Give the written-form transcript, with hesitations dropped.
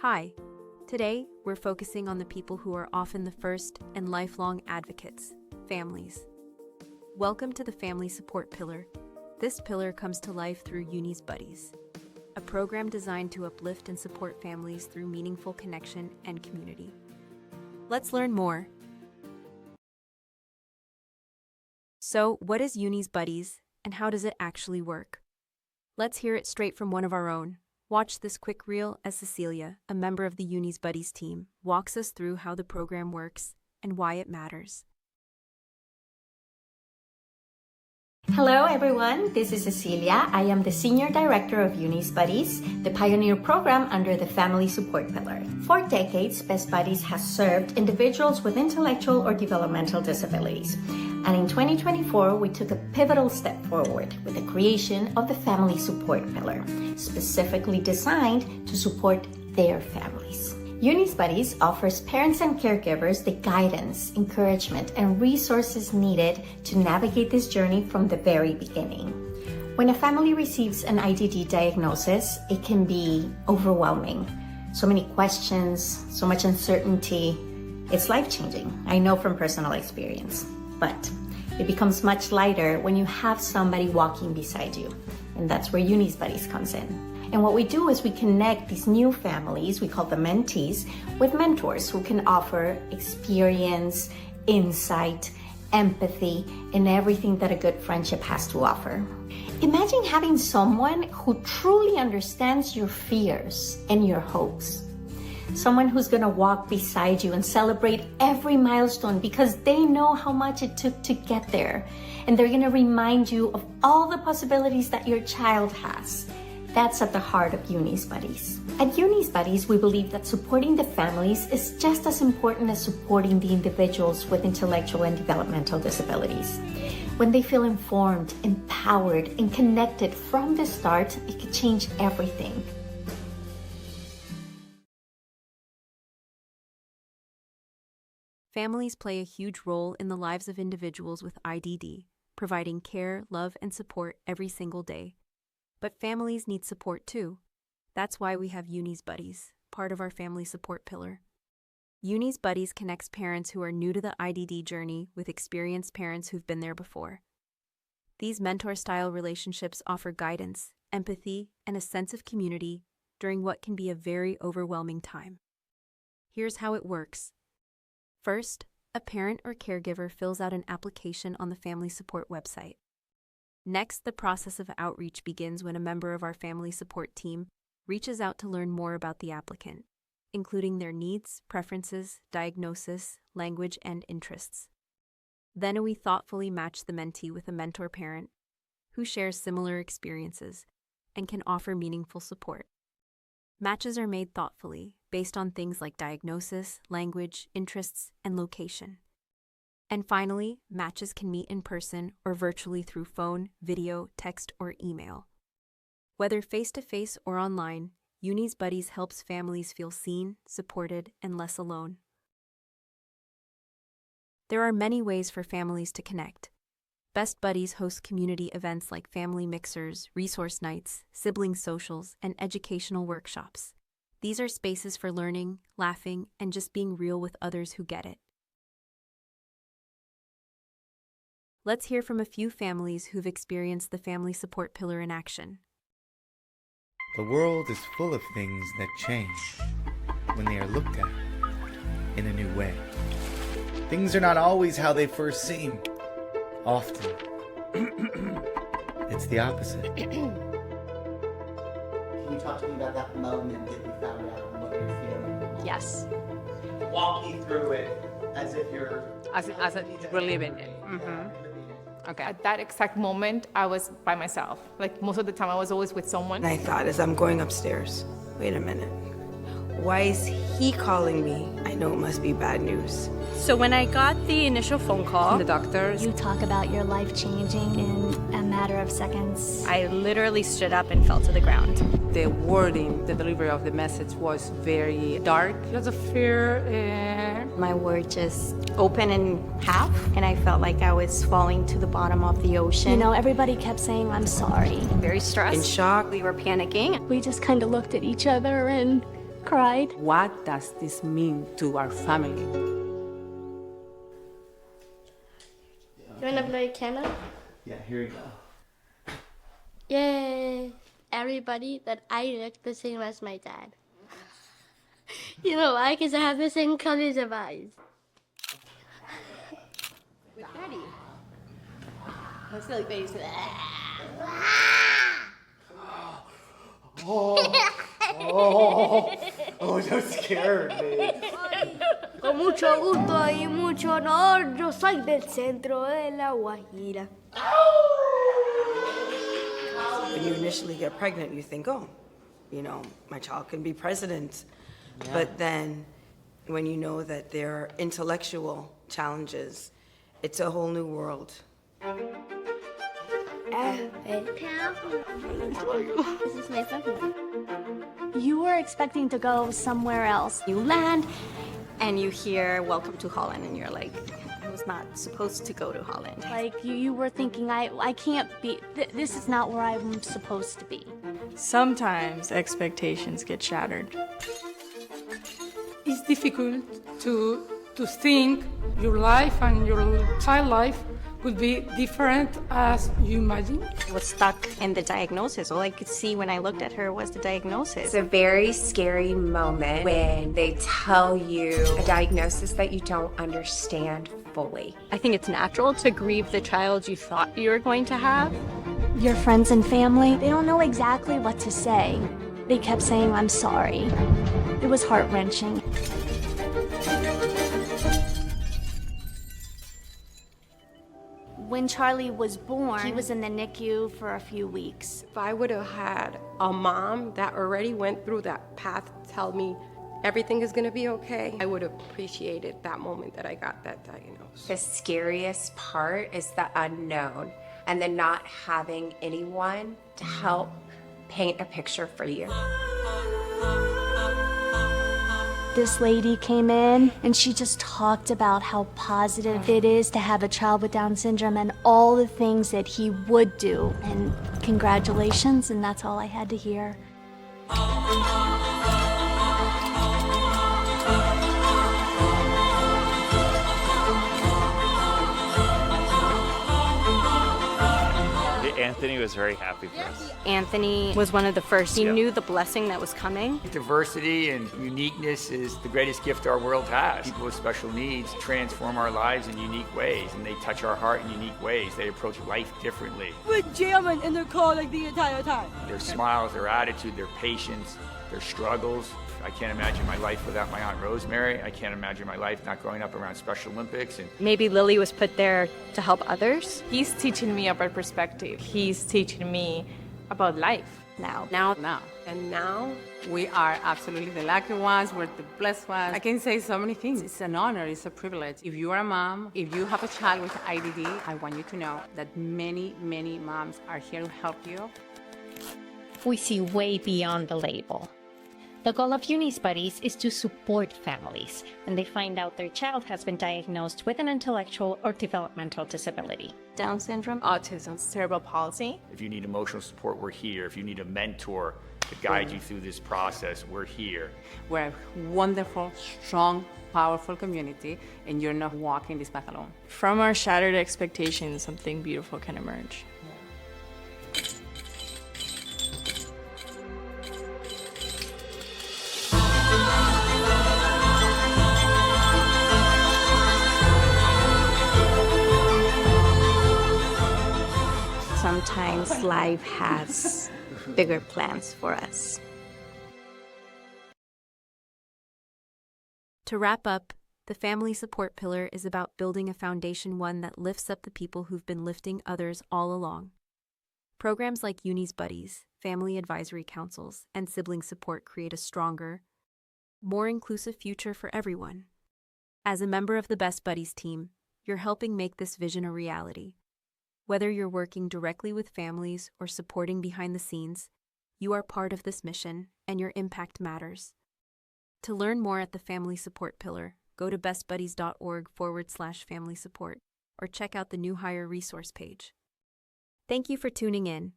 Hi. Today, we're focusing on the people who are often the first and lifelong advocates, families. Welcome to the Family Support Pillar. This pillar comes to life through Uni's Buddies, a program designed to uplift and support families through meaningful connection and community. Let's learn more. So, what is Uni's Buddies, and how does it actually work? Let's hear it straight from one of our own. Watch this quick reel as Cecilia, a member of the Uni's Buddies team, walks us through how the program works and why it matters. Hello everyone, this is Cecilia. I am the Senior Director of Uni's Buddies, the pioneer program under the Family Support Pillar. For decades, Best Buddies has served individuals with intellectual or developmental disabilities. And in 2024, we took a pivotal step forward with the creation of the Family Support Pillar, specifically designed to support their families. Uni's Buddies offers parents and caregivers the guidance, encouragement, and resources needed to navigate this journey from the very beginning. When a family receives an IDD diagnosis, it can be overwhelming. So many questions, so much uncertainty. It's life-changing, I know from personal experience. But it becomes much lighter when you have somebody walking beside you. And that's where Uni's Buddies comes in. And what we do is we connect these new families, we call them mentees, with mentors who can offer experience, insight, empathy, and everything that a good friendship has to offer. Imagine having someone who truly understands your fears and your hopes. Someone who's gonna walk beside you and celebrate every milestone because they know how much it took to get there. And they're gonna remind you of all the possibilities that your child has. That's at the heart of Uni's Buddies. At Uni's Buddies, we believe that supporting the families is just as important as supporting the individuals with intellectual and developmental disabilities. When they feel informed, empowered, and connected from the start, it can change everything. Families play a huge role in the lives of individuals with IDD, providing care, love, and support every single day. But families need support too. That's why we have Uni's Buddies, part of our family support pillar. Uni's Buddies connects parents who are new to the IDD journey with experienced parents who've been there before. These mentor-style relationships offer guidance, empathy, and a sense of community during what can be a very overwhelming time. Here's how it works. First, a parent or caregiver fills out an application on the Family Support website. Next, the process of outreach begins when a member of our family support team reaches out to learn more about the applicant, including their needs, preferences, diagnosis, language, and interests. Then we thoughtfully match the mentee with a mentor parent who shares similar experiences and can offer meaningful support. Matches are made thoughtfully, based on things like diagnosis, language, interests, and location. And finally, matches can meet in person or virtually through phone, video, text, or email. Whether face-to-face or online, Uni's Buddies helps families feel seen, supported, and less alone. There are many ways for families to connect. Best Buddies host community events like family mixers, resource nights, sibling socials, and educational workshops. These are spaces for learning, laughing, and just being real with others who get it. Let's hear from a few families who've experienced the family support pillar in action. The world is full of things that change when they are looked at in a new way. Things are not always how they first seem. Often, it's the opposite. Can you talk to me about that moment that you found out and what you're feeling? Yes. Walk me through it as if you're... As we're living it. Okay. At that exact moment, I was by myself. Like most of the time, I was always with someone. And I thought as I'm going upstairs, wait a minute. Why is he calling me? I know it must be bad news. So when I got the initial phone call From the doctors. You talk about your life changing in a matter of seconds. I literally stood up and fell to the ground. The wording, the delivery of the message was very dark. Lots of fear. My word just opened in half, and I felt like I was falling to the bottom of the ocean. You know, everybody kept saying, I'm sorry. Very stressed. In shock. We were panicking. We just kind of looked at each other and cried. What does this mean to our family? You wanna play piano? Yeah, here we go. Yay! Everybody that I look the same as my dad. You know why? Because I have the same colors of eyes. With Daddy. My silly face. Oh, that scared me. Con mucho gusto y mucho honor, yo soy del centro de La Guajira. When you initially get pregnant, you think, oh, my child can be president. Yeah. But then when you know that there are intellectual challenges, it's a whole new world. This is my family. You were expecting to go somewhere else. You land and you hear welcome to Holland and you're like, I was not supposed to go to Holland. Like you were thinking, I can't be, this is not where I'm supposed to be. Sometimes expectations get shattered. It's difficult to think your life and your child life would be different as you imagine. I was stuck in the diagnosis. All I could see when I looked at her was the diagnosis. It's a very scary moment when they tell you a diagnosis that you don't understand fully. I think it's natural to grieve the child you thought you were going to have. Your friends and family, they don't know exactly what to say. They kept saying, I'm sorry. It was heart-wrenching. When Charlie was born, he was in the NICU for a few weeks. If I would have had a mom that already went through that path tell me everything is going to be okay, I would have appreciated that moment that I got that diagnosis. The scariest part is the unknown and then not having anyone to help paint a picture for you. This lady came in and she just talked about how positive it is to have a child with Down syndrome and all the things that he would do. And congratulations, and that's all I had to hear. Anthony was very happy for us. Anthony was one of the first. He knew the blessing that was coming. Diversity and uniqueness is the greatest gift our world has. People with special needs transform our lives in unique ways, and they touch our heart in unique ways. They approach life differently. We're jamming in their car like the entire time. Their smiles, their attitude, their patience, their struggles. I can't imagine my life without my Aunt Rosemary. I can't imagine my life not growing up around Special Olympics. And maybe Lily was put there to help others. He's teaching me about perspective. He's teaching me about life. Now. And now we are absolutely the lucky ones, we're the blessed ones. I can say so many things. It's an honor, it's a privilege. If you are a mom, if you have a child with IDD, I want you to know that many, many moms are here to help you. We see way beyond the label. The goal of Uni's Buddies is to support families when they find out their child has been diagnosed with an intellectual or developmental disability. Down syndrome, autism, cerebral palsy. if you need emotional support, we're here. If you need a mentor to guide you through this process, we're here. We're a wonderful, strong, powerful community, and you're not walking this path alone. From our shattered expectations, something beautiful can emerge. Sometimes life has bigger plans for us. To wrap up, the family support pillar is about building a foundation, one that lifts up the people who've been lifting others all along. Programs like Uni's Buddies, family advisory councils, and sibling support create a stronger, more inclusive future for everyone. As a member of the Best Buddies team, you're helping make this vision a reality. Whether you're working directly with families or supporting behind the scenes, you are part of this mission, and your impact matters. To learn more at the Family Support Pillar, go to bestbuddies.org/family support or check out the new hire resource page. Thank you for tuning in.